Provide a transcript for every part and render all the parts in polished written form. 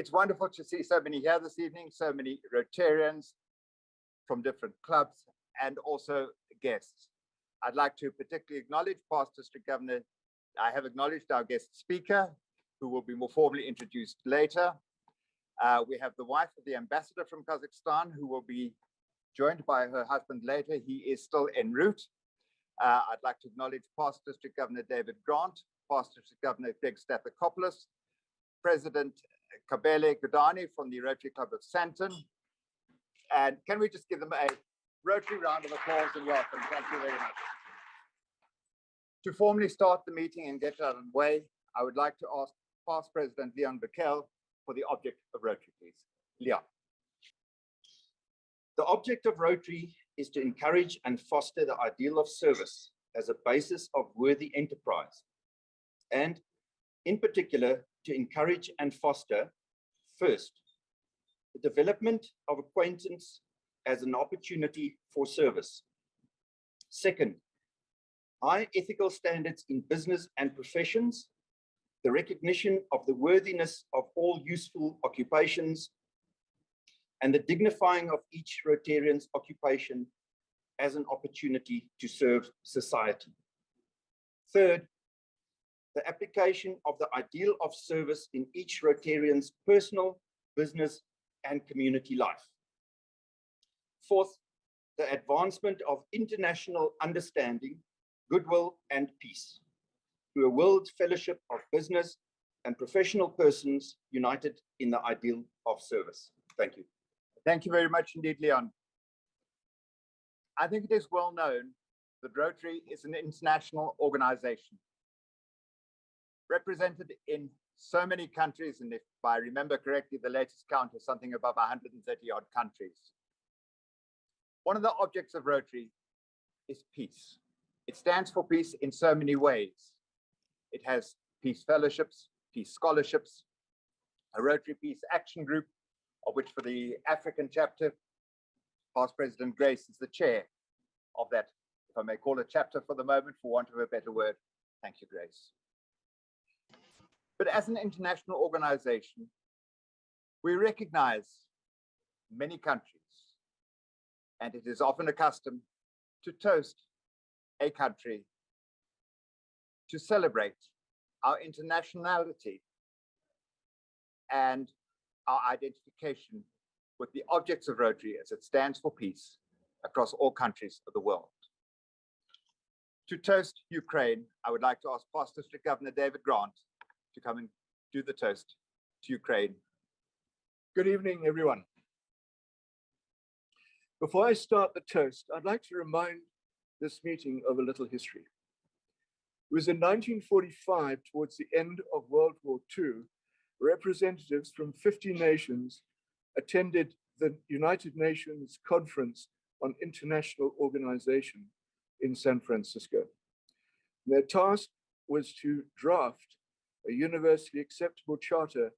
It's wonderful to see so many here this evening, so many Rotarians from different clubs and also guests. I'd like to particularly acknowledge past District Governor. I have acknowledged our guest speaker, who will be more formally introduced later. We have the wife of the ambassador from Kazakhstan, who will be joined by her husband later. He is still en route. I'd like to acknowledge past District Governor David Grant, past District Governor Greg Stathopoulos, President Kabele Godani from the Rotary Club of Santon. And can we just give them a Rotary round of applause and welcome? Thank you very much. To formally start the meeting and get it out of the way, I would like to ask past President Leon Bekel for the object of Rotary, please. Leon. The object of Rotary is to encourage and foster the ideal of service as a basis of worthy enterprise, and in particular, to encourage and foster, first, the development of acquaintance as an opportunity for service. Second, high ethical standards in business and professions, the recognition of the worthiness of all useful occupations, and the dignifying of each Rotarian's occupation as an opportunity to serve society. Third, the application of the ideal of service in each Rotarian's personal, business, and community life. Fourth, the advancement of international understanding, goodwill, and peace through a world fellowship of business and professional persons united in the ideal of service. Thank you. Thank you very much indeed, Leon. I think it is well known that Rotary is an international organization represented in so many countries, and if I remember correctly, the latest count is something above 130 odd countries. One of the objects of Rotary is peace. It stands for peace in so many ways. It has peace fellowships, peace scholarships, a Rotary Peace Action Group, of which for the African chapter, past President Grace is the chair of that, if I may call it chapter for the moment, for want of a better word. Thank you, Grace. But as an international organization, we recognize many countries, and it is often a custom to toast a country to celebrate our internationality and our identification with the objects of Rotary as it stands for peace across all countries of the world. To toast Ukraine, I would like to ask past District Governor David Grant to come and do the toast to Ukraine. Good evening, everyone. Before I start the toast, I'd like to remind this meeting of a little history. It was in 1945, towards the end of World War II, representatives from 50 nations attended the United Nations Conference on International Organization in San Francisco. Their task was to draft a universally acceptable charter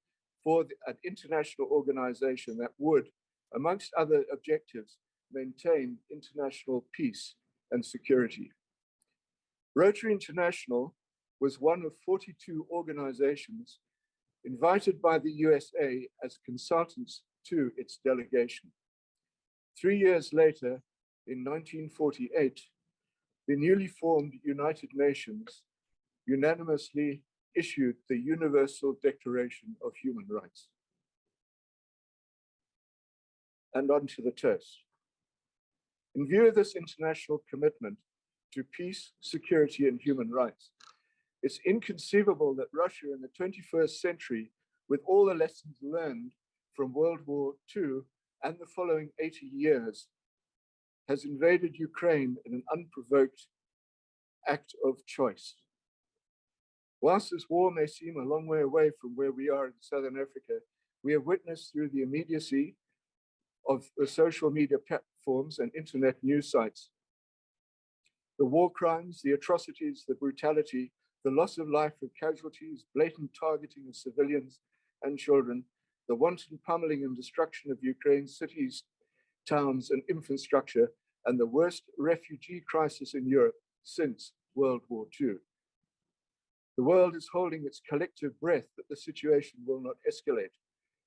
for an international organization that would, amongst other objectives, maintain international peace and security. Rotary International was one of 42 organizations invited by the USA as consultants to its delegation. 3 years later, in 1948, the newly formed United Nations unanimously issued the Universal Declaration of Human Rights. And on to the toast. In view of this international commitment to peace, security, and human rights, it's inconceivable that Russia in the 21st century, with all the lessons learned from World War II and the following 80 years, has invaded Ukraine in an unprovoked act of choice. Whilst this war may seem a long way away from where we are in Southern Africa, we have witnessed through the immediacy of the social media platforms and internet news sites the war crimes, the atrocities, the brutality, the loss of life of casualties, blatant targeting of civilians and children, the wanton pummeling and destruction of Ukraine's cities, towns, and infrastructure, and the worst refugee crisis in Europe since World War II. The world is holding its collective breath that the situation will not escalate.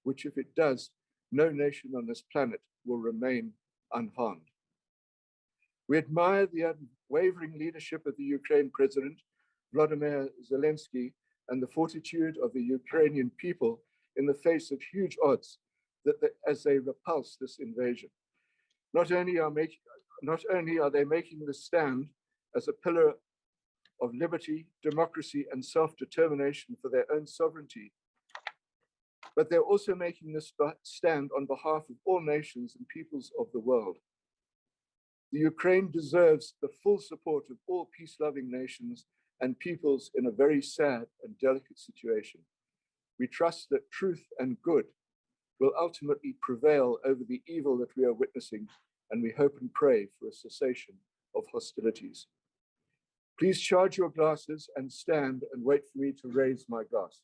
which if it does, no nation on this planet will remain unharmed. We admire the unwavering leadership of the Ukraine President, Volodymyr Zelensky, and the fortitude of the Ukrainian people in the face of huge odds as they repulse this invasion. Not only are they making this stand as a pillar of liberty, democracy, and self-determination for their own sovereignty, but they're also making this stand on behalf of all nations and peoples of the world. The Ukraine deserves the full support of all peace-loving nations and peoples in a very sad and delicate situation. We trust that truth and good will ultimately prevail over the evil that we are witnessing, and we hope and pray for a cessation of hostilities. Please charge your glasses and stand and wait for me to raise my glass.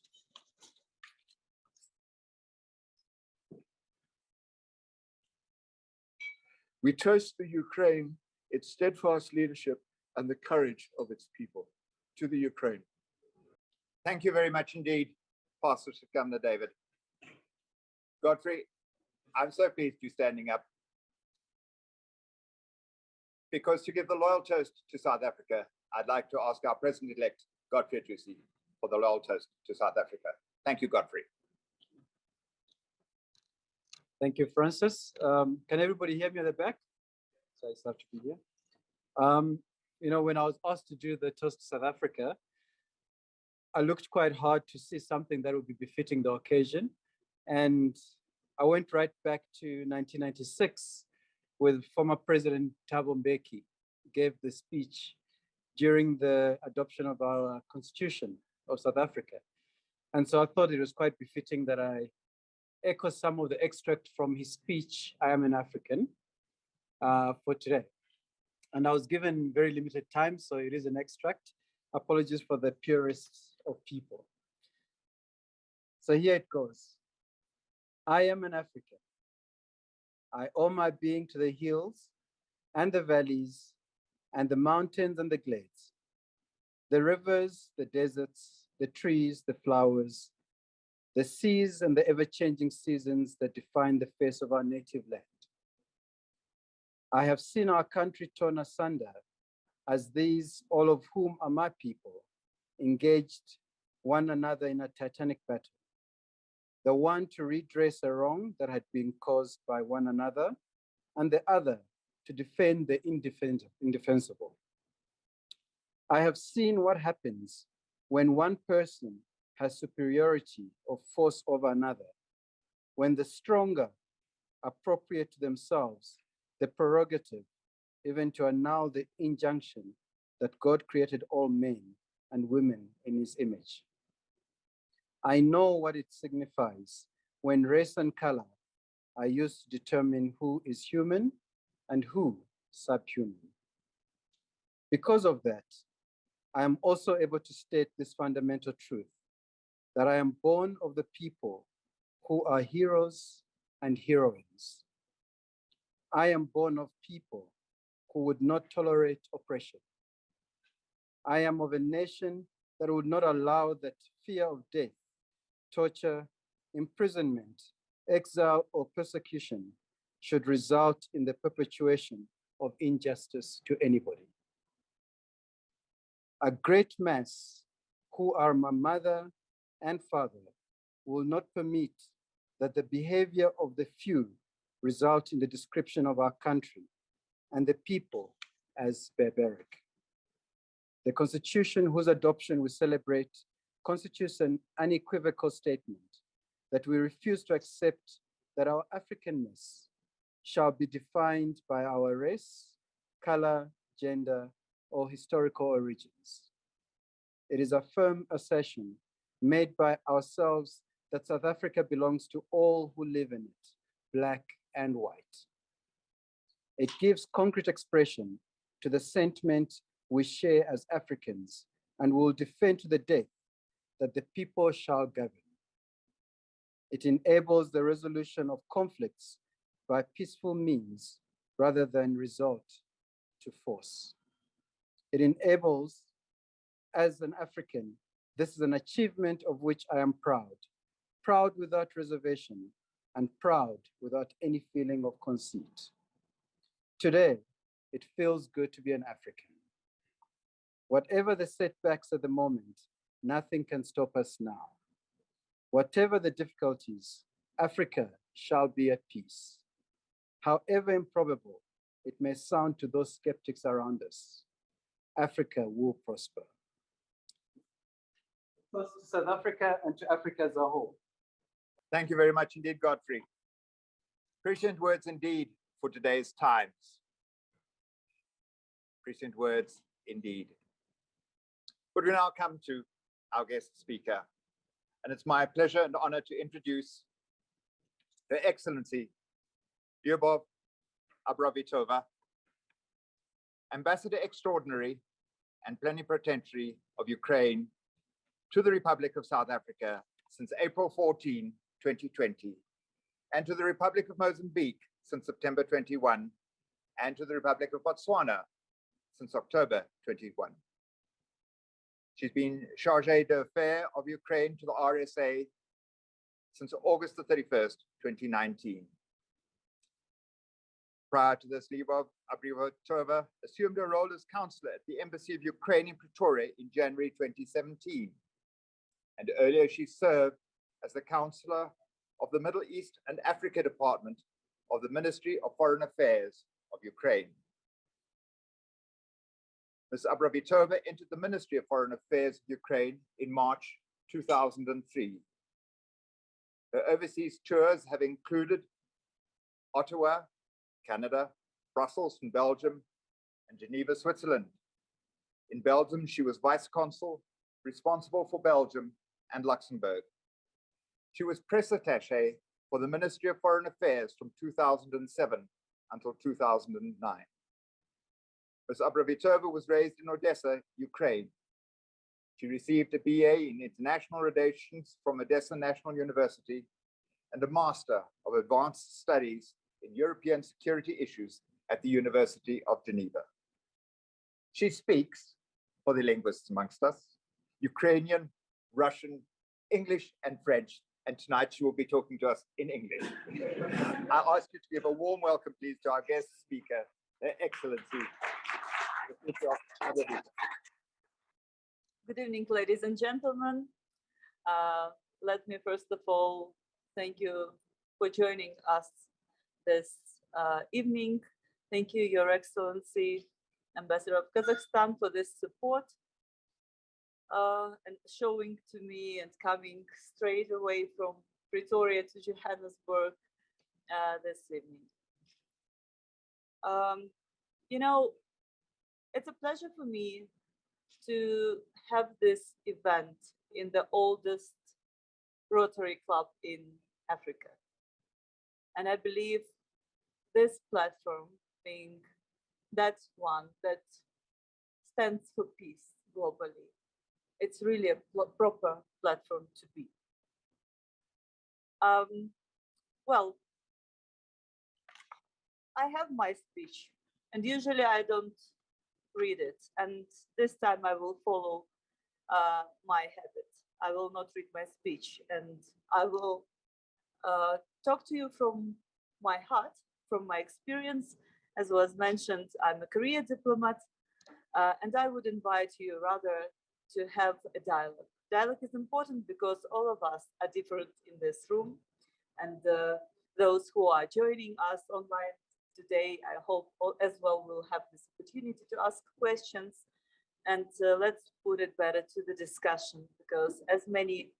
We toast the Ukraine, its steadfast leadership, and the courage of its people. To the Ukraine. Thank you very much indeed, Pastor Governor David. Godfrey, I'm so pleased you're standing up, because to give the loyal toast to South Africa, I'd like to ask our President-elect, Godfrey Adjusi, for the loyal toast to South Africa. Thank you, Godfrey. Thank you, Francis. Can everybody hear me at the back? So it's have to be here. You know, when I was asked to do the toast to South Africa, I looked quite hard to see something that would be befitting the occasion. And I went right back to 1996 with former President Thabo Mbeki gave the speech during the adoption of our Constitution of South Africa. And so I thought it was quite befitting that I echo some of the extract from his speech, I Am an African, for today. And I was given very limited time, so it is an extract. Apologies for the purists of people. So here it goes. I am an African. I owe my being to the hills and the valleys and the mountains and the glades, the rivers, the deserts, the trees, the flowers, the seas and the ever-changing seasons that define the face of our native land. I have seen our country torn asunder as these, all of whom are my people, engaged one another in a titanic battle. The one to redress a wrong that had been caused by one another, and the other to defend the indefensible. I have seen what happens when one person has superiority of force over another, when the stronger appropriate to themselves the prerogative, even to annul the injunction that God created all men and women in his image. I know what it signifies when race and color are used to determine who is human and who subhuman. Because of that, I am also able to state this fundamental truth, that I am born of the people who are heroes and heroines. I am born of people who would not tolerate oppression. I am of a nation that would not allow that fear of death, torture, imprisonment, exile, or persecution should result in the perpetuation of injustice to anybody. A great mass who are my mother and father will not permit that the behavior of the few result in the description of our country and the people as barbaric. The Constitution, whose adoption we celebrate, constitutes an unequivocal statement that we refuse to accept that our Africanness shall be defined by our race, color, gender, or historical origins. It is a firm assertion made by ourselves that South Africa belongs to all who live in it, Black and white. It gives concrete expression to the sentiment we share as Africans and will defend to the death that the people shall govern. It enables the resolution of conflicts by peaceful means rather than resort to force. It enables, as an African, this is an achievement of which I am proud, proud without reservation, and proud without any feeling of conceit. Today, it feels good to be an African. Whatever the setbacks at the moment, nothing can stop us now. Whatever the difficulties, Africa shall be at peace. However improbable it may sound to those skeptics around us, Africa will prosper. First to South Africa and to Africa as a whole. Thank you very much indeed, Godfrey. Prescient words indeed for today's times. Prescient words indeed. But we now come to our guest speaker, and it's my pleasure and honor to introduce Her Excellency Liubov Abravitova, Ambassador Extraordinary and Plenipotentiary of Ukraine to the Republic of South Africa since April 14, 2020, and to the Republic of Mozambique since September 21, and to the Republic of Botswana since October 21. She's been Chargé d'Affaires of Ukraine to the RSA since August the 31st, 2019. Prior to this, Liubov Abravitova assumed a role as counselor at the Embassy of Ukraine in Pretoria in January 2017. And earlier she served as the counselor of the Middle East and Africa Department of the Ministry of Foreign Affairs of Ukraine. Ms. Abravitova entered the Ministry of Foreign Affairs of Ukraine in March 2003. Her overseas tours have included Ottawa, Canada, Brussels in Belgium, and Geneva, Switzerland. In Belgium, she was Vice Consul, responsible for Belgium and Luxembourg. She was Press Attaché for the Ministry of Foreign Affairs from 2007 until 2009. Ms. Abravitova was raised in Odessa, Ukraine. She received a BA in International Relations from Odessa National University and a Master of Advanced Studies in European Security Issues at the University of Geneva. She speaks, for the linguists amongst us, Ukrainian, Russian, English, and French, and tonight she will be talking to us in English. I ask you to give a warm welcome, please, to our guest speaker, Her Excellency. Good evening, ladies and gentlemen. Let me first of all thank you for joining us this evening. Thank you, Your Excellency, Ambassador of Kazakhstan, for this support and showing to me and coming straight away from Pretoria to Johannesburg this evening. You know, it's a pleasure for me to have this event in the oldest Rotary Club in Africa. And I believe this platform being that one that stands for peace globally, it's really a proper platform to be. Well, I have my speech, and usually I don't read it. And this time I will follow my habit. I will not read my speech, and I will talk to you from my heart, from my experience. As was mentioned, I'm a career diplomat, and I would invite you rather to have a dialogue. Dialogue is important because all of us are different in this room, and those who are joining us online today, I hope as well will have this opportunity to ask questions, and let's put it better to the discussion, because as many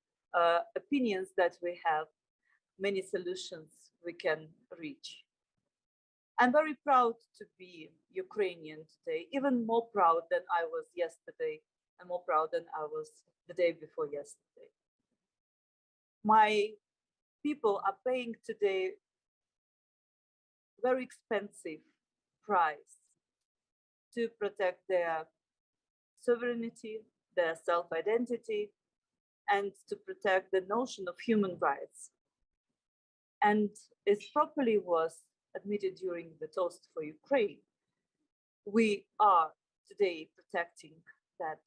opinions that we have, many solutions we can reach. I'm very proud to be Ukrainian today, even more proud than I was yesterday, and more proud than I was the day before yesterday. My people are paying today very expensive price to protect their sovereignty, their self-identity, and to protect the notion of human rights. And as properly was admitted during the toast for Ukraine, we are today protecting that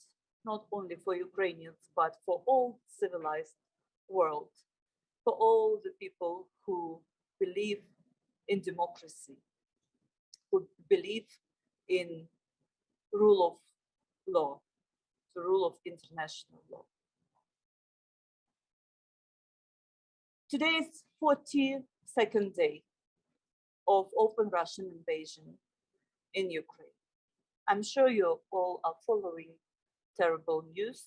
not only for Ukrainians, but for all civilized world. for all the people who believe in democracy, who believe in rule of law, the rule of international law. Today is 42nd day of open Russian invasion in Ukraine. I'm sure you all are following terrible news,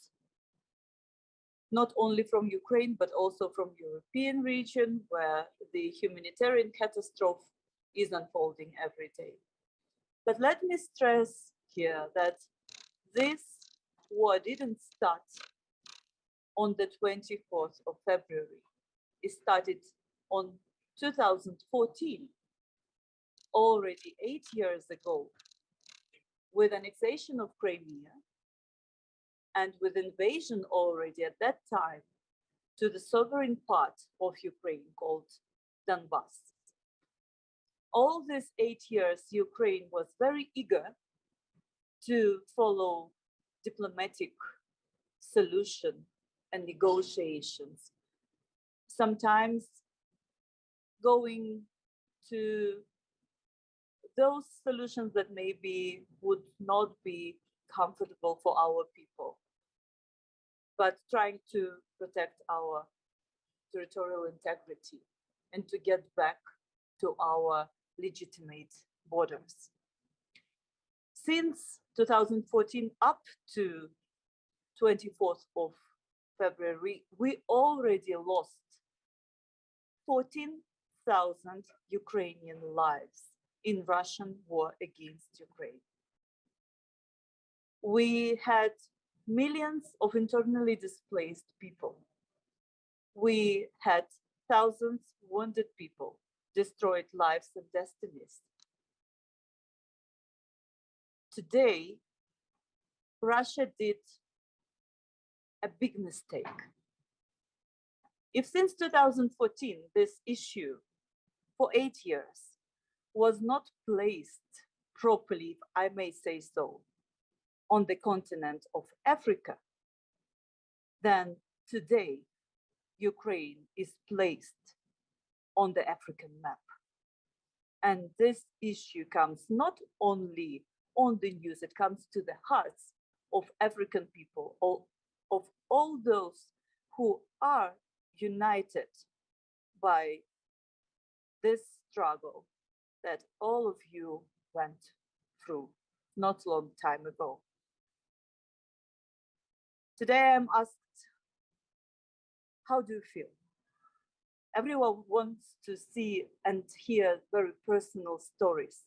not only from Ukraine, but also from European region, where the humanitarian catastrophe is unfolding every day. But let me stress here that this war didn't start on the 24th of February. It started on 2014, already 8 years ago, with annexation of Crimea and with invasion already at that time to the sovereign part of Ukraine called Donbass. All these 8 years, Ukraine was very eager to follow diplomatic solution and negotiations, sometimes going to those solutions that maybe would not be comfortable for our people, but trying to protect our territorial integrity and to get back to our legitimate borders. Since 2014 up to 24th of February, we already lost 14,000 Ukrainian lives in Russian war against Ukraine. We had millions of internally displaced people. We had thousands wounded people, destroyed lives and destinies. Today, Russia did a big mistake. If since 2014, this issue for 8 years was not placed properly, if I may say so, on the continent of Africa, then today Ukraine is placed on the African map. And this issue comes not only on the news, it comes to the hearts of African people, of all those who are united by this struggle that all of you went through not a long time ago. Today I'm asked, how do you feel? Everyone wants to see and hear very personal stories,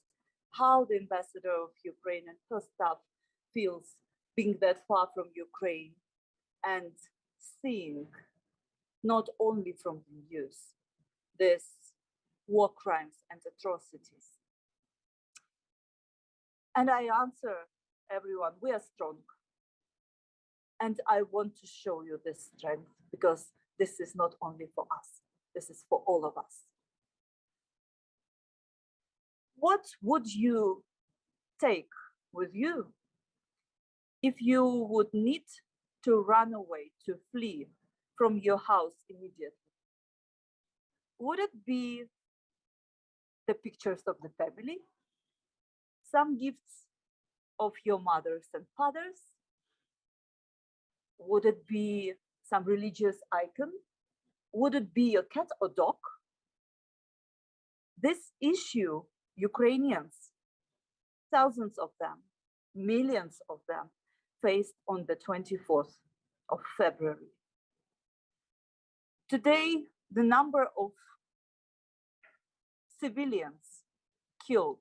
how the ambassador of Ukraine and her staff feels being that far from Ukraine and seeing not only from the news, this war crimes and atrocities. And I answer everyone, we are strong. And I want to show you this strength because this is not only for us, this is for all of us. What would you take with you if you would need to run away, to flee from your house immediately? Would it be the pictures of the family? Some gifts of your mothers and fathers? Would it be some religious icon? Would it be a cat or dog? This issue, Ukrainians, thousands of them, millions of them, faced on the 24th of February. Today, the number of civilians killed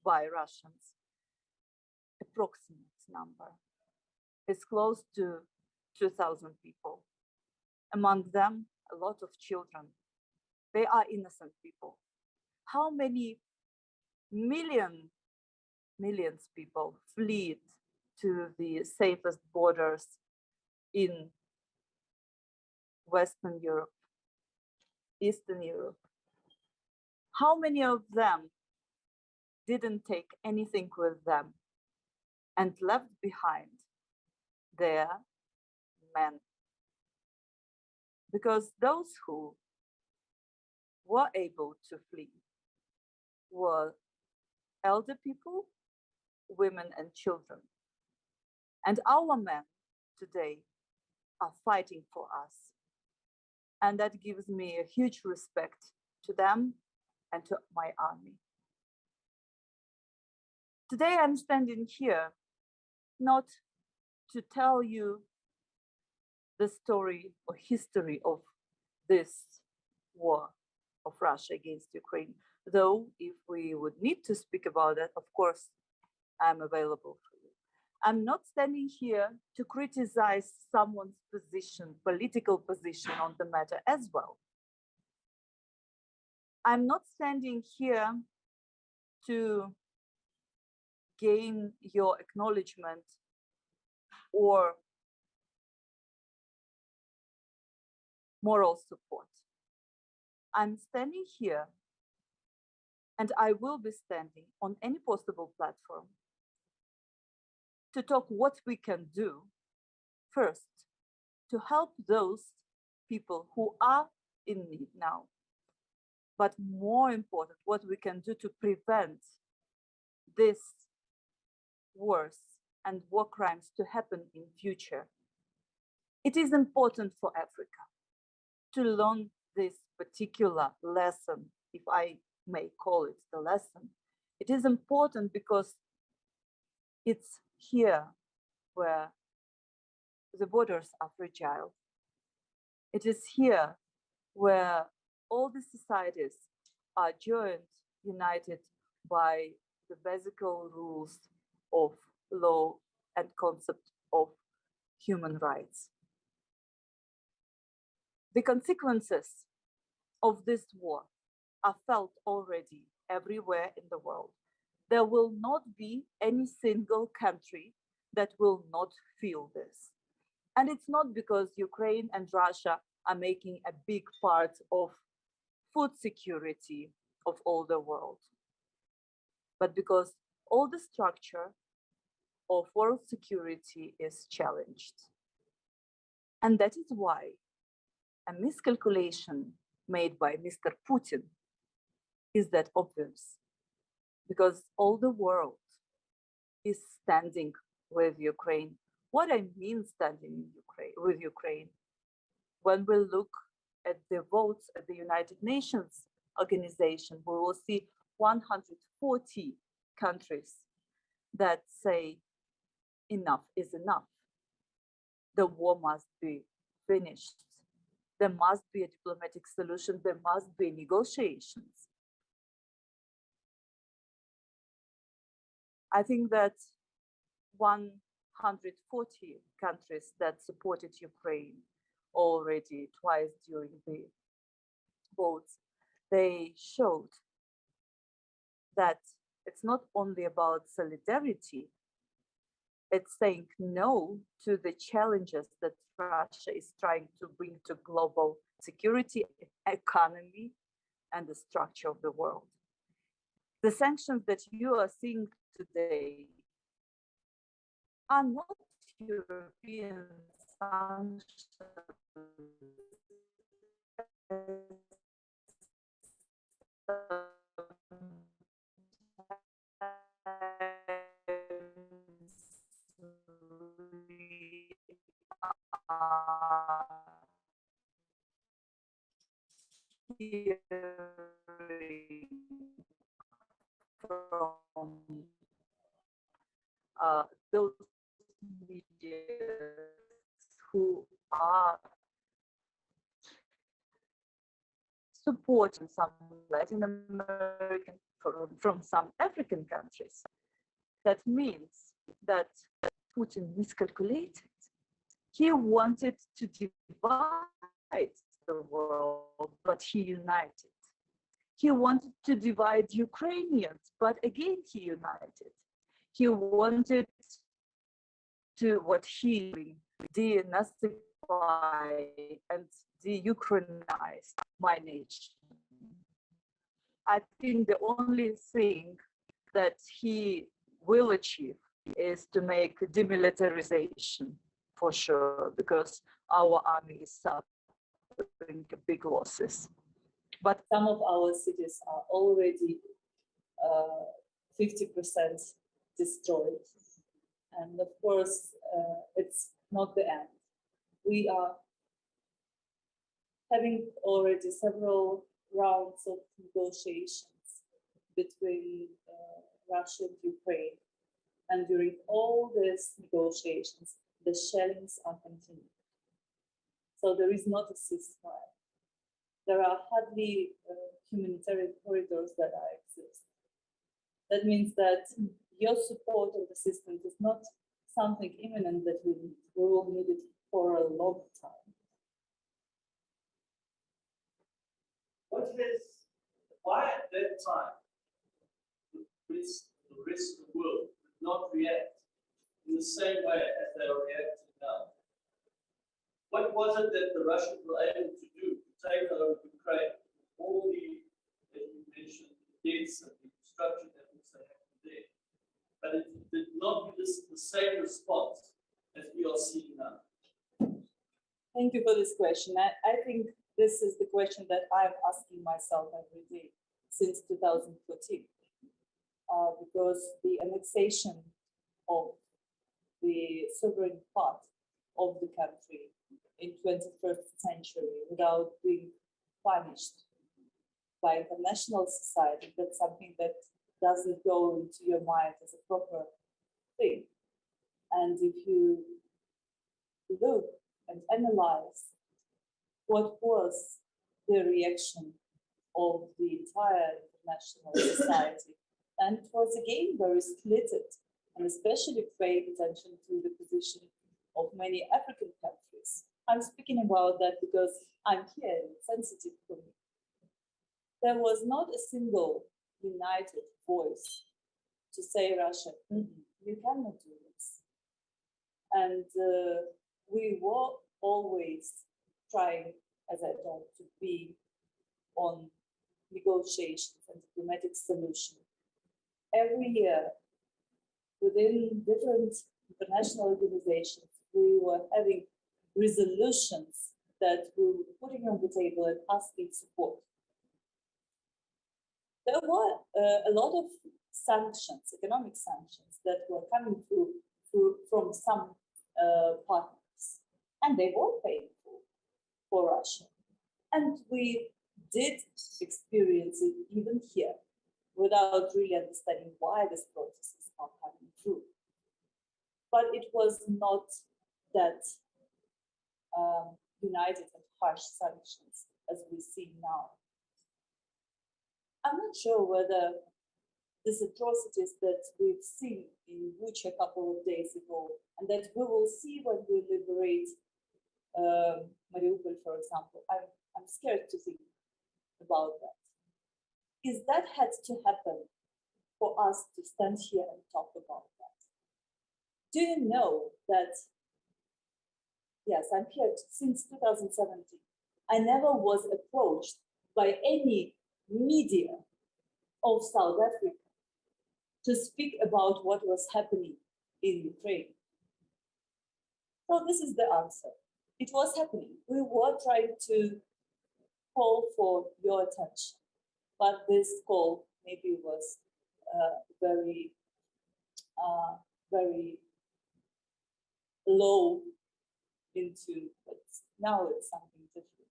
by Russians, approximate number, is close to 2,000 people. Among them, a lot of children. They are innocent people. How many millions people fled to the safest borders in Western Europe, Eastern Europe? How many of them didn't take anything with them and left behind their men? Because those who were able to flee were elder people, women and children. And our men today are fighting for us. And that gives me a huge respect to them and to my army. Today I'm standing here not to tell you the story or history of this war of Russia against Ukraine, though if we would need to speak about that, of course, I'm available for you. I'm not standing here to criticize someone's position, political position on the matter as well. I'm not standing here to gain your acknowledgement or moral support. I'm standing here, and I will be standing on any possible platform to talk what we can do first to help those people who are in need now, but more important, what we can do to prevent this wars and war crimes to happen in future. It is important for Africa to learn this particular lesson, if I may call it the lesson. It is important because it's here where the borders are fragile. It is here where all the societies are joined, united by the basic rules of law and concept of human rights. The consequences of this war are felt already everywhere in the world. There will not be any single country that will not feel this. And it's not because Ukraine and Russia are making a big part of food security of all the world, but because all the structure of world security is challenged. And that is why a miscalculation made by Mr. Putin is that obvious, because all the world is standing with Ukraine. What I mean standing with Ukraine, when we look at the votes at the United Nations organization, we will see 140 countries that say enough is enough. The war must be finished. There must be a diplomatic solution. There must be negotiations. I think that 140 countries that supported Ukraine already twice during the votes, they showed that it's not only about solidarity, it's saying no to the challenges that Russia is trying to bring to global security, economy, and the structure of the world. The sanctions that you are seeing today are not European sanctions. From those leaders who are supporting some Latin American, from some African countries. That means that Putin miscalculated. He wanted to divide the world, but he united. He wanted to divide Ukrainians, but again he united. He wanted to, what he denazify and de-Ukrainize my nation. I think the only thing that he will achieve is to make demilitarization, for sure, because our army is suffering big losses. but some of our cities are already 50% destroyed. And of course, it's not the end. We are having already several rounds of negotiations between Russia and Ukraine. And during all these negotiations, the shellings are continuing. So there is not a ceasefire. There are hardly humanitarian corridors that are exist. That means that your support of the system is not something imminent that we need. We will need it for a long time. Why at that time the rest of the world did not react in the same way as they are reacting now? What was it that the Russians were able to do to take over Ukraine, all the, as you mentioned, the deaths and the destruction that also happened there? But it did not be the same response as we are seeing now. Thank you for this question. I think this is the question that I'm asking myself every day since 2014, because the annexation of the sovereign part of the country in 21st century without being punished by international society, that's something that doesn't go into your mind as a proper thing. And if you look and analyze what was the reaction of the entire international society, and it was again very splitted, and especially paying attention to the position of many African countries. I'm speaking about that because I'm here and it's sensitive for me. There was not a single united voice to say, Russia, you cannot do this. And we were always trying, as I told, to be on negotiations and diplomatic solution. Every year, within different international organizations, we were having resolutions that we were putting on the table and asking support. There were a lot of sanctions, economic sanctions, that were coming through from some partners, and they were painful for Russia. And we did experience it even here, without really understanding why these processes are coming through. But it was not that united and harsh sanctions as we see now. I'm not sure whether these atrocities that we've seen in Bucha a couple of days ago, and that we will see when we liberate Mariupol, for example, I'm scared to think about that. Is that had to happen for us to stand here and talk about that? Do you know that, yes, I'm here since 2017. I never was approached by any media of South Africa to speak about what was happening in Ukraine. So this is the answer. It was happening. We were trying to call for your attention, but this call maybe was very low into, but now it's something different.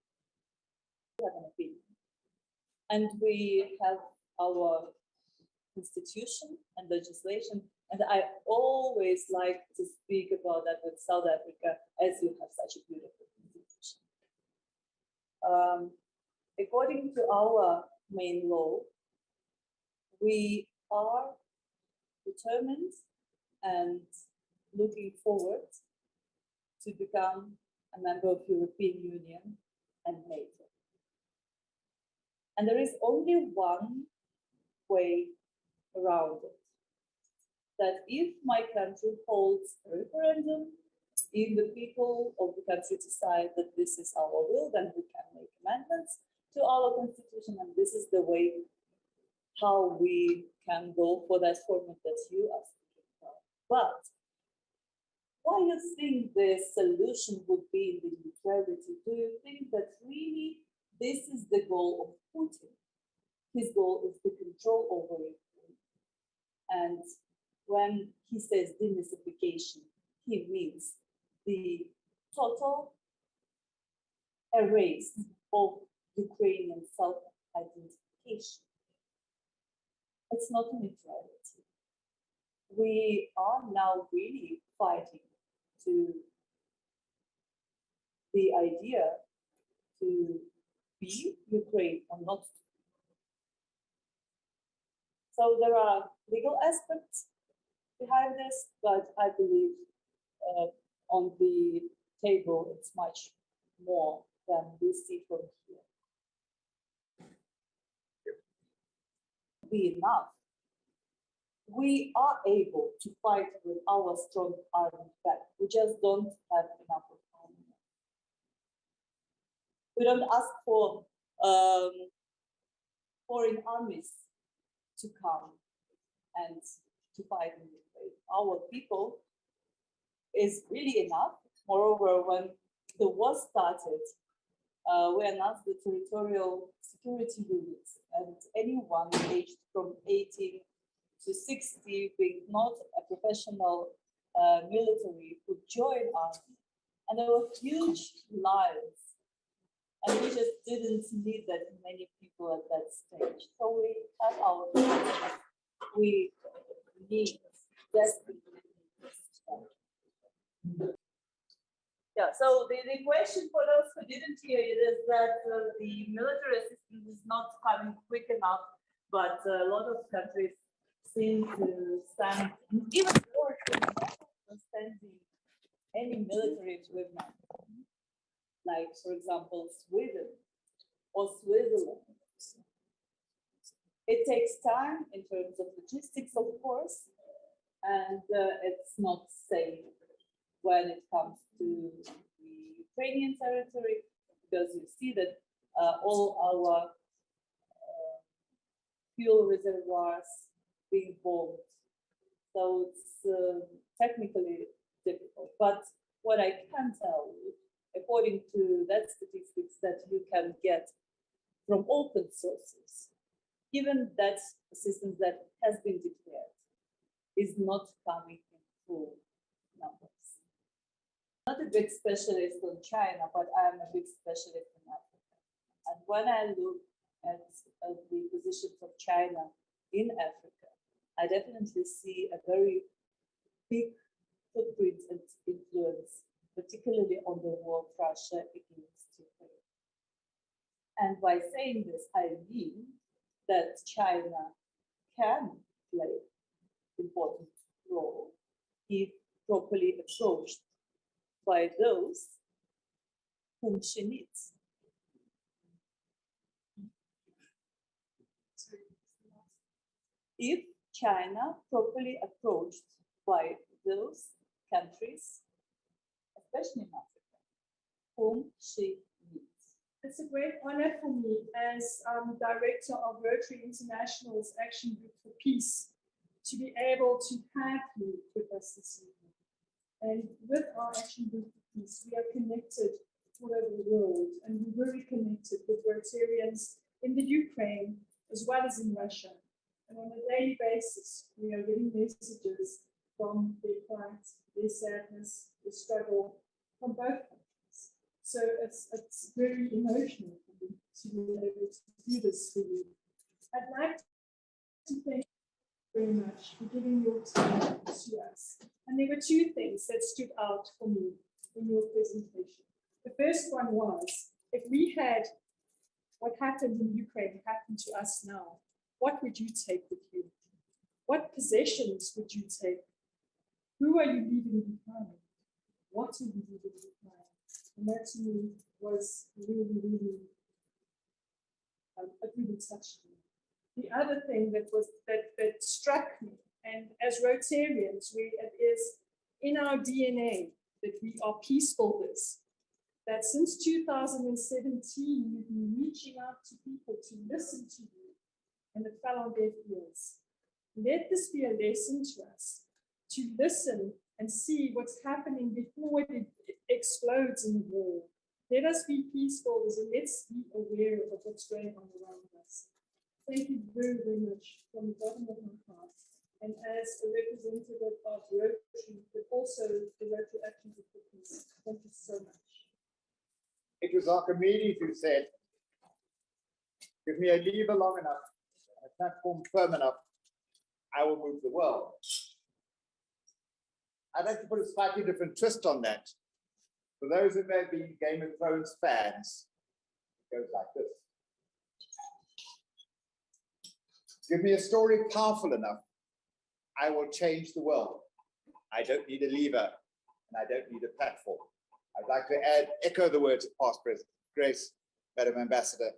We have an opinion. And we have our constitution and legislation, and I always like to speak about that with South Africa, as you have such a beautiful constitution. According to our main law, we are determined and looking forward to become a member of European Union and NATO. And there is only one way around it. That if my country holds a referendum, if the people of the country decide that this is our will, then we can make amendments to our constitution, and this is the way how we can go for that format that you are speaking about. But why you think the solution would be in the neutrality? Do you think that really This is the goal of Putin. His goal is to control over Ukraine. And when he says denazification, he means the total erase of Ukrainian self-identification. It's not a neutrality. We are now really fighting to the idea to be Ukraine or not. So there are legal aspects behind this, but I believe on the table it's much more than we see from here. Be enough. We are able to fight with our strong armed back. We just don't have enough of army. We don't ask for foreign armies to come and to fight in Ukraine. Our people is really enough. Moreover, when the war started, we announced the territorial security units, and anyone aged from 18 to 60 being not a professional military would join us. And there were huge lines, and we just didn't need that many people at that stage. So we have our plans. We need desperately. Yeah, so the question for those who didn't hear it is that the military assistance is not coming quick enough, but a lot of countries seem to stand even more standing any military equipment, like for example Sweden or Switzerland. It takes time in terms of logistics, of course, and it's not safe when it comes to the Ukrainian territory, because you see that all our fuel reservoirs being bombed. So it's technically difficult. But what I can tell you, according to that statistics that you can get from open sources, even that assistance that has been declared is not coming in full numbers. Not a big specialist on China, but I am a big specialist in Africa. And when I look at the positions of China in Africa, I definitely see a very big footprint and influence, particularly on the war of Russia against Ukraine. And by saying this, I mean that China can play an important role if properly approached by those whom she needs. If China properly approached by those countries, especially in Africa, whom she needs. It's a great honor for me as Director of Rotary International's Action Group for Peace to be able to have you with us this evening. And with our Action Group for Peace, we are connected all over the world, and we're very connected with Rotarians in the Ukraine as well as in Russia. And on a daily basis, we are getting messages from their plight, their sadness, their struggle from both countries. So it's very emotional for me to be able to do this for you. I'd like to thank you very much for giving your time to us. And there were two things that stood out for me in your presentation. The first one was, if we had what happened in Ukraine happen to us now, what would you take with you? What possessions would you take? Who are you leaving behind? What are you leaving behind? And that to me was really, really, it really touched me. The other thing that struck me, and as Rotarians, it is in our DNA that we are peacebuilders. That since 2017, you've been reaching out to people to listen to you, and it fell on deaf ears. Let this be a lesson to us, to listen and see what's happening before it explodes in war. Let us be peacemakers and let's be aware of what's going on around us. Thank you very, very much from the bottom of my heart. And as a representative of Rotary, but also the Rotary Action Group for Peace, thank you so much. It was Archimedes who said, give me a lever long enough, a platform firm enough, I will move the world. I'd like to put a slightly different twist on that. For those who may be Game of Thrones fans, it goes like this. Give me a story powerful enough, I will change the world. I don't need a lever, and I don't need a platform. I'd like to echo the words of past President Grace, Madam Ambassador.